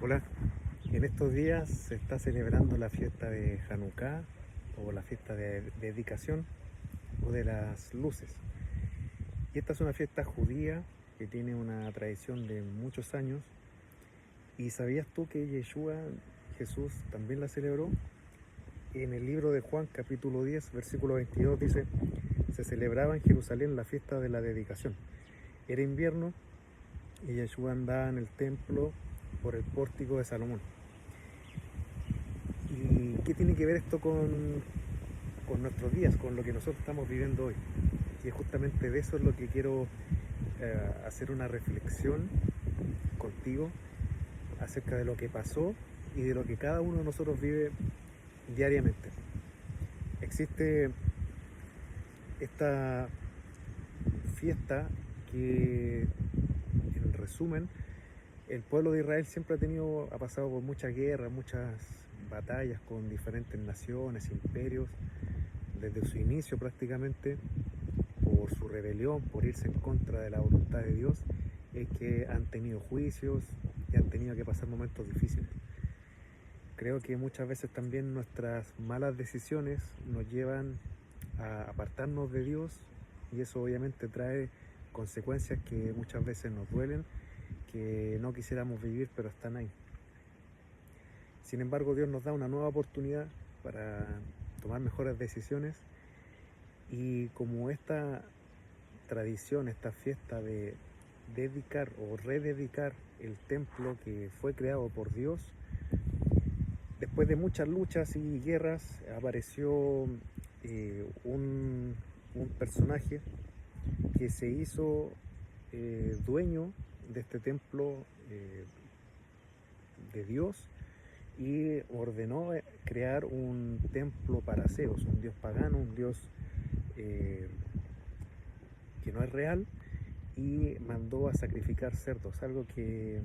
Hola, en estos días se está celebrando la fiesta de Hanukkah o la fiesta de dedicación o de las luces. Y esta es una fiesta judía que tiene una tradición de muchos años. ¿Y sabías tú que Yeshua, Jesús, también la celebró? En el libro de Juan, capítulo 10, versículo 22, dice: se celebraba en Jerusalén la fiesta de la dedicación. Era invierno y Yeshua andaba en el templo por el pórtico de Salomón. ¿Y qué tiene que ver esto con nuestros días, con lo que nosotros estamos viviendo hoy? Y justamente de eso es lo que quiero hacer una reflexión contigo acerca de lo que pasó y de lo que cada uno de nosotros vive diariamente. Existe esta fiesta que, en resumen, el pueblo de Israel siempre ha pasado por muchas guerras, muchas batallas con diferentes naciones, imperios, desde su inicio prácticamente, por su rebelión, por irse en contra de la voluntad de Dios, es que han tenido juicios y han tenido que pasar momentos difíciles. Creo que muchas veces también nuestras malas decisiones nos llevan a apartarnos de Dios, y eso obviamente trae consecuencias que muchas veces nos duelen, que no quisiéramos vivir, pero están ahí. Sin embargo, Dios nos da una nueva oportunidad para tomar mejores decisiones, y como esta tradición, esta fiesta de dedicar o rededicar el templo que fue creado por Dios, después de muchas luchas y guerras apareció un personaje que se hizo dueño de este templo de Dios, y ordenó crear un templo para Zeus, un dios pagano, un dios eh, que no es real, y mandó a sacrificar cerdos, algo que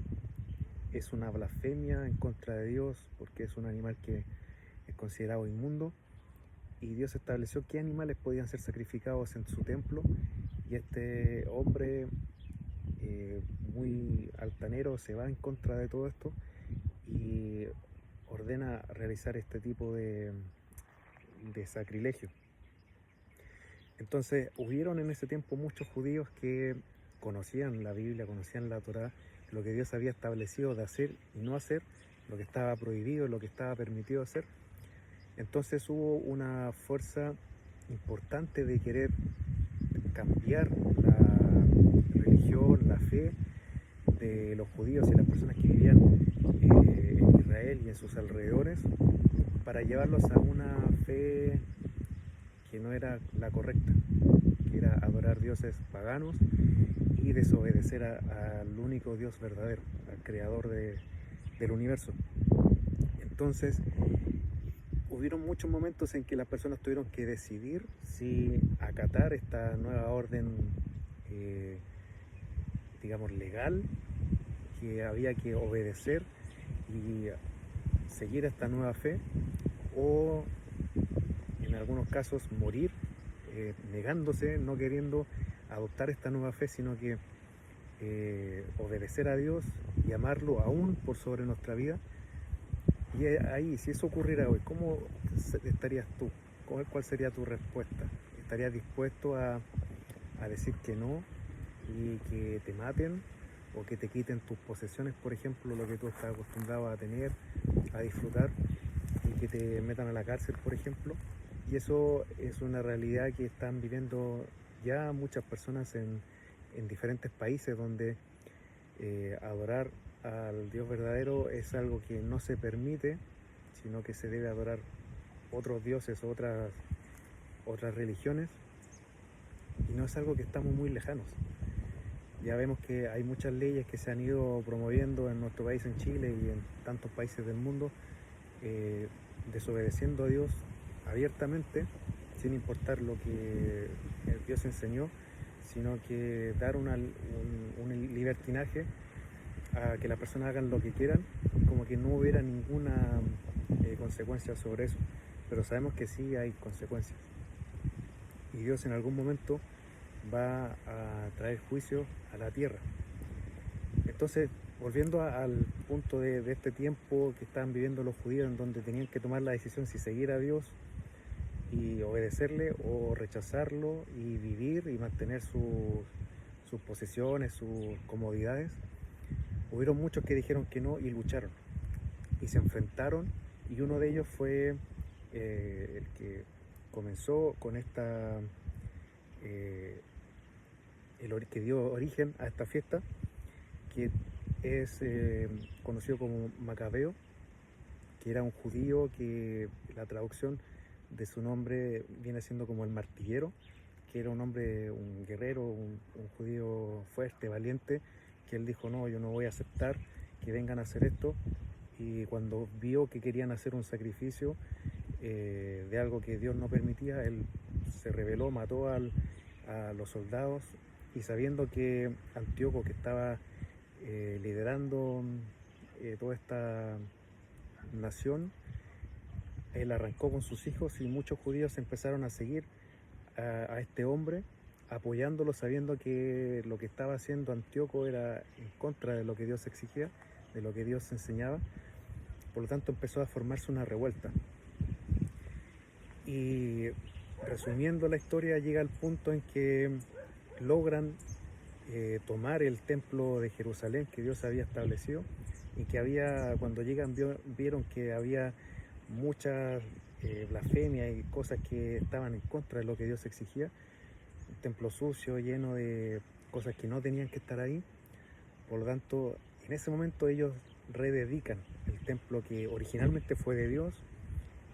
es una blasfemia en contra de Dios, porque es un animal que es considerado inmundo, y Dios estableció qué animales podían ser sacrificados en su templo, y este hombre muy altanero se va en contra de todo esto y ordena realizar este tipo de sacrilegio. Entonces hubieron en ese tiempo muchos judíos que conocían la Biblia, conocían la Torá, lo que Dios había establecido de hacer y no hacer, lo que estaba prohibido, lo que estaba permitido hacer. Entonces hubo una fuerza importante de querer cambiar la religión, la fe de los judíos y las personas que vivían en Israel y en sus alrededores, para llevarlos a una fe que no era la correcta, que era adorar dioses paganos y desobedecer al único Dios verdadero, al creador del universo. Entonces, hubieron muchos momentos en que las personas tuvieron que decidir si acatar esta nueva orden, eh, digamos, legal, que había que obedecer y seguir esta nueva fe, o en algunos casos morir negándose, no queriendo adoptar esta nueva fe, sino que obedecer a Dios y amarlo aún por sobre nuestra vida. Y ahí, si eso ocurriera hoy, ¿cómo estarías tú? ¿Cuál sería tu respuesta? ¿Estarías dispuesto a decir que no y que te maten, o que te quiten tus posesiones, por ejemplo, lo que tú estás acostumbrado a tener, a disfrutar, y que te metan a la cárcel, por ejemplo? Y eso es una realidad que están viviendo ya muchas personas en diferentes países, donde adorar al Dios verdadero es algo que no se permite, sino que se debe adorar otros dioses, otras religiones, y no es algo que estamos muy lejanos. Ya vemos que hay muchas leyes que se han ido promoviendo en nuestro país, en Chile y en tantos países del mundo, desobedeciendo a Dios abiertamente, sin importar lo que Dios enseñó, sino que dar un libertinaje a que las personas hagan lo que quieran, como que no hubiera ninguna consecuencia sobre eso. Pero sabemos que sí hay consecuencias, y Dios en algún momento va a traer juicio a la tierra. Entonces volviendo al punto de este tiempo que estaban viviendo los judíos, en donde tenían que tomar la decisión si seguir a Dios y obedecerle o rechazarlo y vivir y mantener sus posesiones, sus comodidades. Hubieron muchos que dijeron que no y lucharon y se enfrentaron, y uno de ellos fue el que comenzó con esta, que dio origen a esta fiesta, que es conocido como Macabeo, que era un judío que la traducción de su nombre viene siendo como el martillero, que era un hombre, un guerrero, un judío fuerte, valiente, que él dijo: no, yo no voy a aceptar que vengan a hacer esto. Y cuando vio que querían hacer un sacrificio de algo que Dios no permitía, él se rebeló, mató a los soldados, y sabiendo que Antíoco, que estaba liderando toda esta nación, él arrancó con sus hijos, y muchos judíos empezaron a seguir a este hombre, apoyándolo, sabiendo que lo que estaba haciendo Antíoco era en contra de lo que Dios exigía, de lo que Dios enseñaba. Por lo tanto, empezó a formarse una revuelta. Y resumiendo la historia, llega al punto en que logran tomar el templo de Jerusalén que Dios había establecido, y que cuando llegan vieron que había muchas blasfemias y cosas que estaban en contra de lo que Dios exigía. Un templo sucio, lleno de cosas que no tenían que estar ahí. Por lo tanto, en ese momento ellos rededican el templo que originalmente fue de Dios.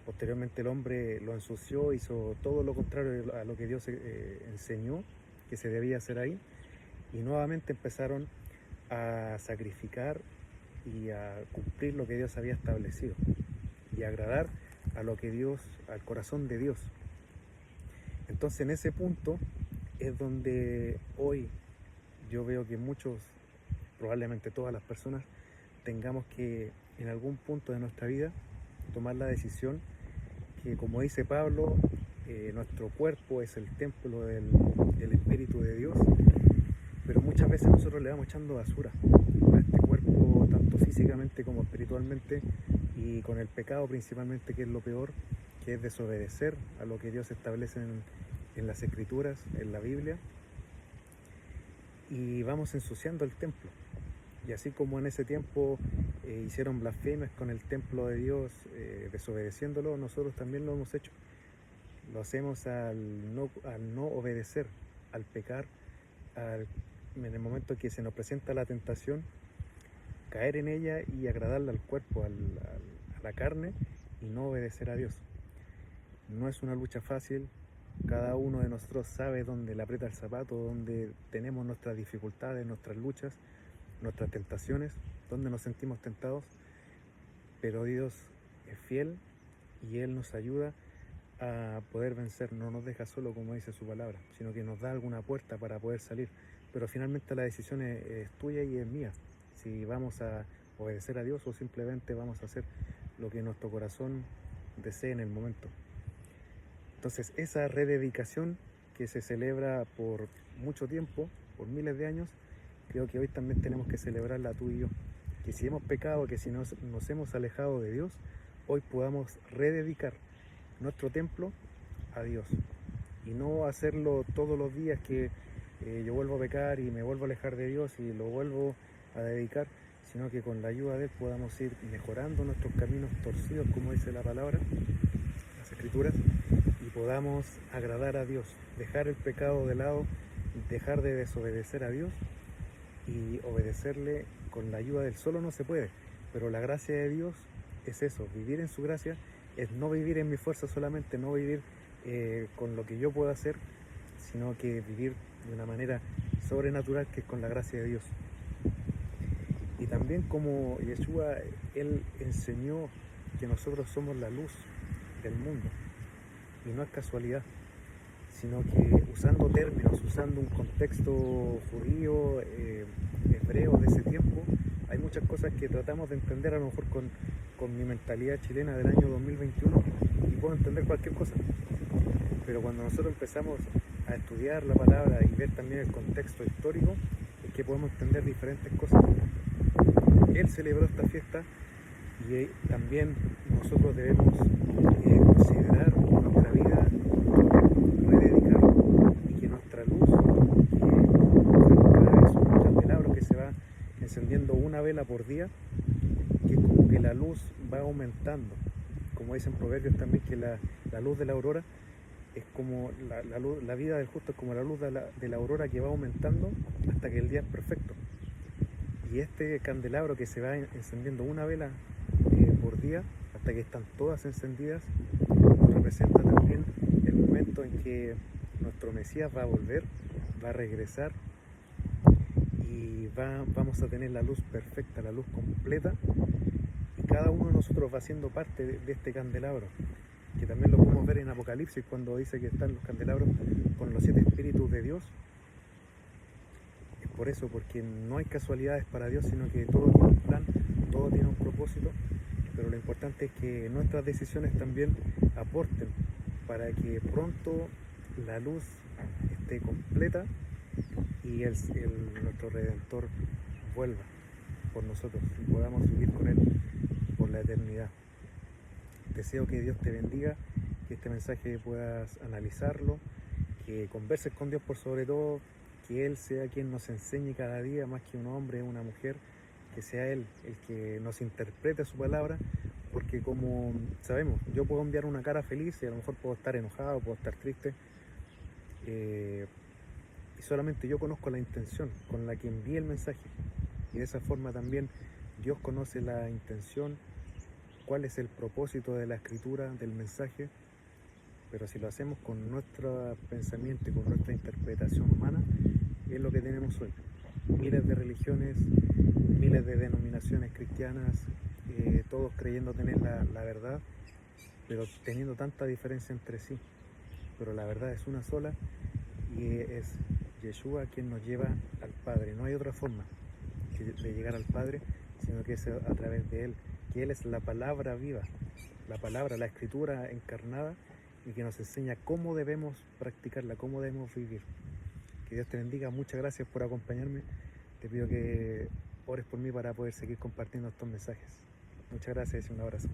Posteriormente el hombre lo ensució, hizo todo lo contrario a lo que Dios enseñó que se debía hacer ahí, y nuevamente empezaron a sacrificar y a cumplir lo que Dios había establecido y agradar a lo que Dios, al corazón de Dios. Entonces, en ese punto es donde hoy yo veo que muchos, probablemente todas las personas, tengamos que en algún punto de nuestra vida tomar la decisión que, como dice Pablo, nuestro cuerpo es el templo del Espíritu de Dios, pero muchas veces nosotros le vamos echando basura a este cuerpo, tanto físicamente como espiritualmente, y con el pecado principalmente, que es lo peor, que es desobedecer a lo que Dios establece en las Escrituras, en la Biblia, y vamos ensuciando el templo. Y así como en ese tiempo hicieron blasfemias con el templo de Dios, desobedeciéndolo, nosotros también lo hemos hecho. Lo hacemos al no obedecer, al pecar, en el momento que se nos presenta la tentación, caer en ella y agradarle al cuerpo, a la carne, y no obedecer a Dios. No es una lucha fácil. Cada uno de nosotros sabe dónde le aprieta el zapato, dónde tenemos nuestras dificultades, nuestras luchas, nuestras tentaciones, dónde nos sentimos tentados, pero Dios es fiel y Él nos ayuda a poder vencer. No nos deja solo, como dice su palabra, sino que nos da alguna puerta para poder salir, pero finalmente la decisión es tuya y es mía, si vamos a obedecer a Dios o simplemente vamos a hacer lo que nuestro corazón desee en el momento. Entonces, esa rededicación que se celebra por mucho tiempo, por miles de años, creo que hoy también tenemos que celebrarla tú y yo. Que si hemos pecado, que si nos hemos alejado de Dios, hoy podamos rededicar nuestro templo a Dios. Y no hacerlo todos los días que yo vuelvo a pecar y me vuelvo a alejar de Dios y lo vuelvo a dedicar, sino que con la ayuda de Él podamos ir mejorando nuestros caminos torcidos, como dice la palabra, las Escrituras, y podamos agradar a Dios, dejar el pecado de lado, dejar de desobedecer a Dios y obedecerle con la ayuda de Él. Solo no se puede, pero la gracia de Dios es eso, vivir en su gracia, es no vivir en mi fuerza solamente, no vivir con lo que yo puedo hacer, sino que vivir de una manera sobrenatural, que es con la gracia de Dios. Y también, como Yeshua, Él enseñó que nosotros somos la luz del mundo, y no es casualidad, sino que usando términos, usando un contexto judío, hebreo de ese tiempo, hay muchas cosas que tratamos de entender a lo mejor con mi mentalidad chilena del año 2021, y puedo entender cualquier cosa, pero cuando nosotros empezamos a estudiar la palabra y ver también el contexto histórico, es que podemos entender diferentes cosas. Él celebró esta fiesta y también nosotros debemos considerar nuestra vida, rededicar y que nuestra luz, que es un candelabro que se va encendiendo una vela por día, que es como que la luz va aumentando, como dicen proverbios también, que la luz de la aurora es como la vida del justo es como la luz de la aurora que va aumentando hasta que el día es perfecto. Y este candelabro que se va encendiendo una vela por día hasta que están todas encendidas representa también el momento en que nuestro Mesías va a volver, va a regresar y vamos a tener la luz perfecta, la luz completa, y cada uno de nosotros va siendo parte de este candelabro, que también lo podemos ver en Apocalipsis cuando dice que están los candelabros con los 7 espíritus de Dios. Es por eso, porque no hay casualidades para Dios, sino que todo tiene un plan, todo tiene un propósito, pero lo importante es que nuestras decisiones también aporten para que pronto la luz esté completa y nuestro Redentor vuelva por nosotros y podamos vivir con Él por la eternidad. Deseo que Dios te bendiga, que este mensaje puedas analizarlo, que converses con Dios por sobre todo, que Él sea quien nos enseñe cada día, más que un hombre o una mujer, que sea Él el que nos interprete su palabra, porque como sabemos, yo puedo enviar una cara feliz y a lo mejor puedo estar enojado, puedo estar triste, y solamente yo conozco la intención con la que envíe el mensaje, y de esa forma también Dios conoce la intención, cuál es el propósito de la escritura, del mensaje, pero si lo hacemos con nuestro pensamiento y con nuestra interpretación humana, es lo que tenemos hoy. Miles de religiones, miles de denominaciones cristianas, todos creyendo tener la verdad, pero teniendo tanta diferencia entre sí. Pero la verdad es una sola y es Yeshua quien nos lleva al Padre. No hay otra forma de llegar al Padre, sino que es a través de Él, que Él es la palabra viva, la palabra, la escritura encarnada, y que nos enseña cómo debemos practicarla, cómo debemos vivir. Que Dios te bendiga, muchas gracias por acompañarme. Te pido que ores por mí para poder seguir compartiendo estos mensajes. Muchas gracias y un abrazo.